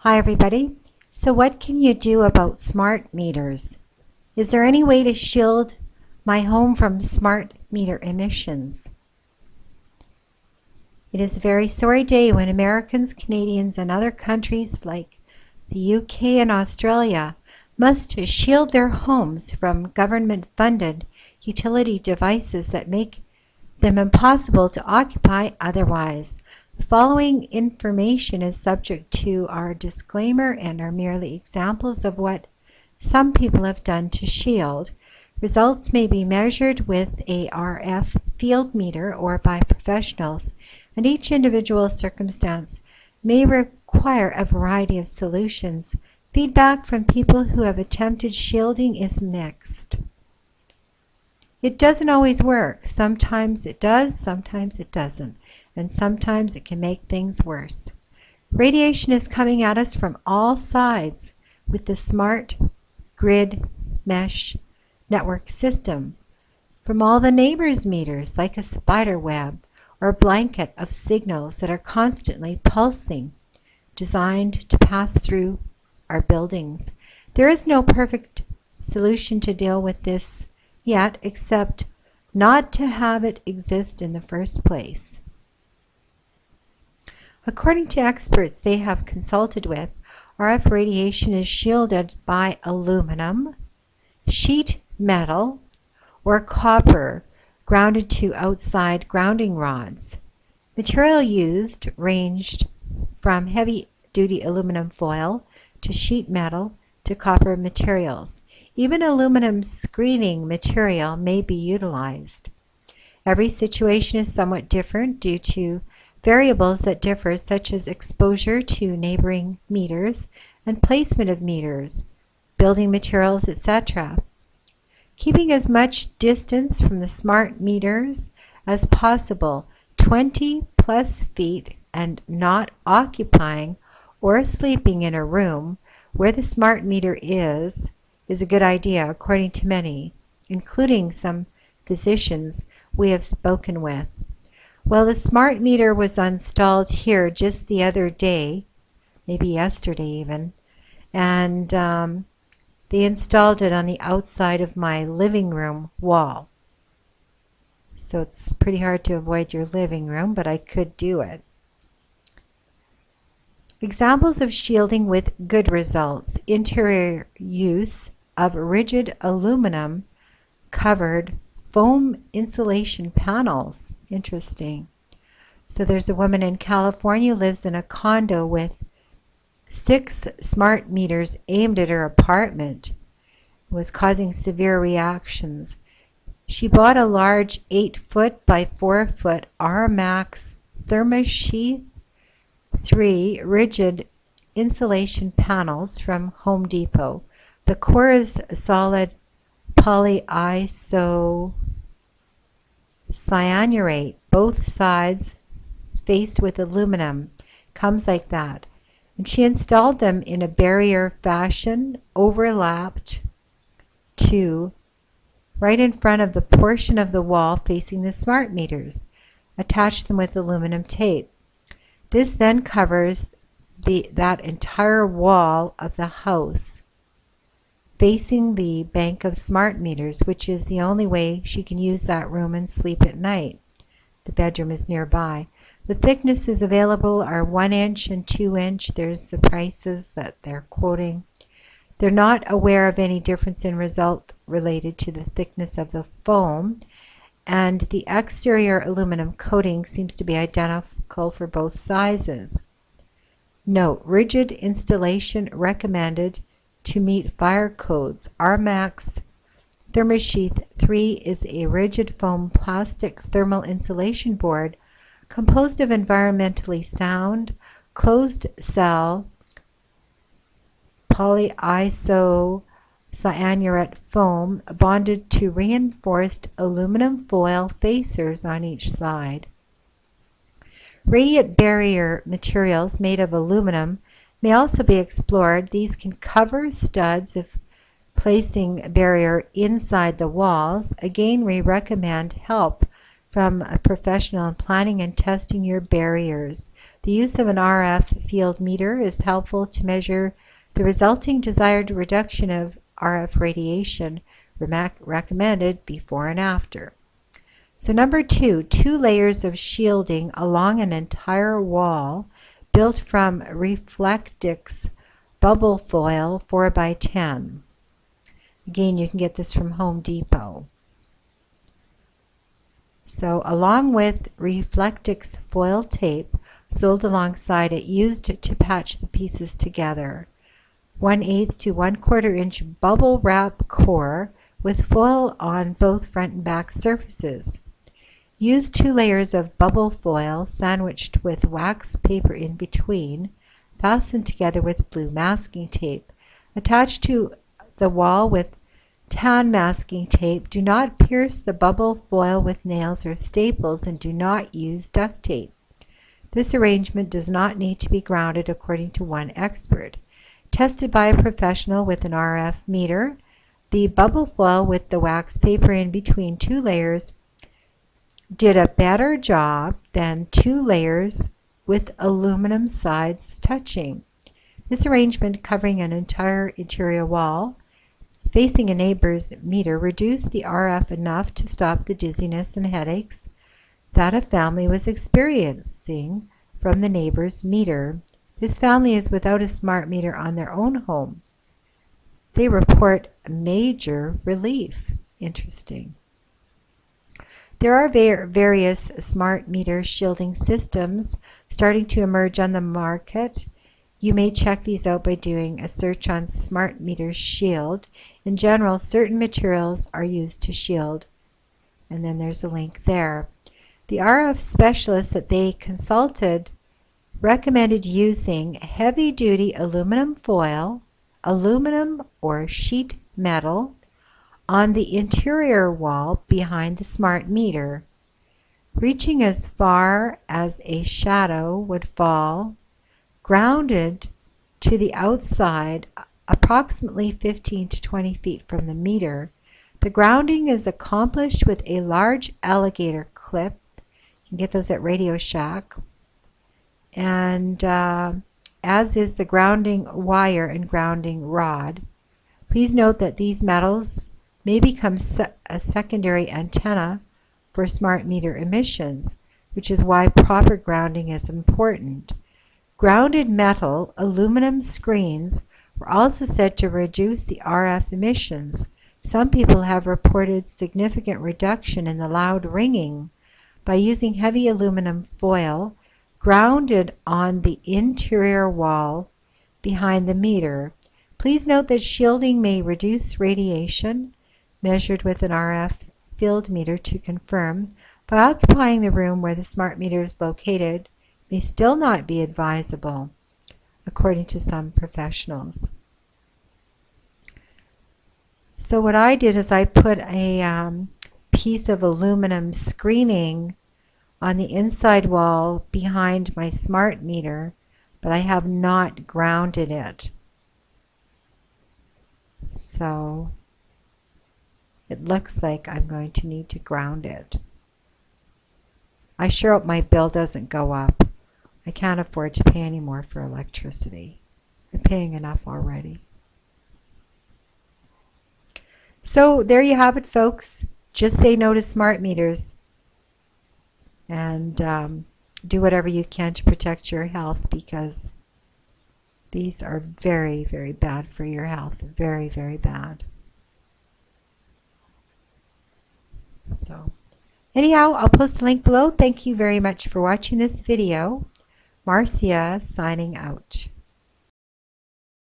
Hi everybody. So what can you do about smart meters? Is there any way to shield my home from smart meter emissions? It is a very sorry day when Americans, Canadians, and other countries like the UK and Australia must shield their homes from government-funded utility devices that make them impossible to occupy otherwise. The following information is subject to our disclaimer and are merely examples of what some people have done to shield. Results may be measured with a RF field meter or by professionals, and each individual circumstance may require a variety of solutions. Feedback from people who have attempted shielding is mixed. It doesn't always work. Sometimes it does, sometimes it doesn't, and sometimes it can make things worse. Radiation is coming at us from all sides with the smart grid mesh network system, from all the neighbors' meters like a spider web or a blanket of signals that are constantly pulsing, designed to pass through our buildings. There is no perfect solution to deal with this yet, except not to have it exist in the first place. According to experts they have consulted with, RF radiation is shielded by aluminum, sheet metal, or copper grounded to outside grounding rods. Material used ranged from heavy-duty aluminum foil to sheet metal to copper materials. Even aluminum screening material may be utilized. Every situation is somewhat different due to variables that differ, such as exposure to neighboring meters and placement of meters, building materials, etc. Keeping as much distance from the smart meters as possible, 20+ feet, and not occupying or sleeping in a room where the smart meter is a good idea, according to many, including some physicians we have spoken with. Well, the smart meter was installed here just the other day, maybe yesterday even, and they installed it on the outside of my living room wall. So it's pretty hard to avoid your living room, but I could do it. Examples of shielding with good results: interior use of rigid aluminum covered foam insulation panels. Interesting. So there's a woman in California who lives in a condo with 6 smart meters aimed at her apartment. It was causing severe reactions. She bought a large 8-foot by 4-foot Armax Thermosheath 3 rigid insulation panels from Home Depot. The core is solid polyisocyanurate, both sides faced with aluminum. Comes like that. And she installed them in a barrier fashion, overlapped to right in front of the portion of the wall facing the smart meters. Attached them with aluminum tape. This then covers that entire wall of the house facing the bank of smart meters, which is the only way she can use that room and sleep at night. The bedroom is nearby. The thicknesses available are 1 inch and 2 inch. There's the prices that they're quoting. They're not aware of any difference in result related to the thickness of the foam, and the exterior aluminum coating seems to be identical for both sizes. Note: rigid installation recommended to meet fire codes. Armax Thermosheath 3 is a rigid foam plastic thermal insulation board composed of environmentally sound, closed cell polyisocyanurate foam bonded to reinforced aluminum foil facers on each side. Radiant barrier materials made of aluminum may also be explored. These can cover studs if placing a barrier inside the walls. Again, we recommend help from a professional in planning and testing your barriers. The use of an RF field meter is helpful to measure the resulting desired reduction of RF radiation recommended before and after. So number 2, 2 layers of shielding along an entire wall built from Reflectix bubble foil 4x10. Again, you can get this from Home Depot. So along with Reflectix foil tape sold alongside it, used to patch the pieces together. 1/8 to 1/4 inch bubble wrap core with foil on both front and back surfaces. Use 2 layers of bubble foil sandwiched with wax paper in between, fastened together with blue masking tape. Attached to the wall with tan masking tape. Do not pierce the bubble foil with nails or staples, and do not use duct tape. This arrangement does not need to be grounded according to one expert. Tested by a professional with an RF meter, the bubble foil with the wax paper in between 2 layers did a better job than 2 layers with aluminum sides touching. This arrangement, covering an entire interior wall facing a neighbor's meter, reduced the RF enough to stop the dizziness and headaches that a family was experiencing from the neighbor's meter. This family is without a smart meter on their own home. They report major relief. Interesting. There are various smart meter shielding systems starting to emerge on the market. You may check these out by doing a search on Smart Meter Shield. In general, certain materials are used to shield, and then there's a link there. The RF specialists that they consulted recommended using heavy-duty aluminum foil, aluminum or sheet metal, on the interior wall behind the smart meter, reaching as far as a shadow would fall, grounded to the outside approximately 15 to 20 feet from the meter. The grounding is accomplished with a large alligator clip. You can get those at Radio Shack. And as is the grounding wire and grounding rod. Please note that these metals may become a secondary antenna for smart meter emissions, which is why proper grounding is important. Grounded metal aluminum screens were also said to reduce the RF emissions. Some people have reported significant reduction in the loud ringing by using heavy aluminum foil grounded on the interior wall behind the meter. Please note that shielding may reduce radiation measured with an RF field meter to confirm, but occupying the room where the smart meter is located may still not be advisable, according to some professionals. So what I did is I put a piece of aluminum screening on the inside wall behind my smart meter, but I have not grounded it. So it looks like I'm going to need to ground it. I sure hope my bill doesn't go up. I can't afford to pay any more for electricity. I'm paying enough already. So there you have it, folks. Just say no to smart meters, and do whatever you can to protect your health, because these are very, very bad for your health. Very, very bad. So anyhow, I'll post a link below. Thank you very much for watching this video. Marcia signing out.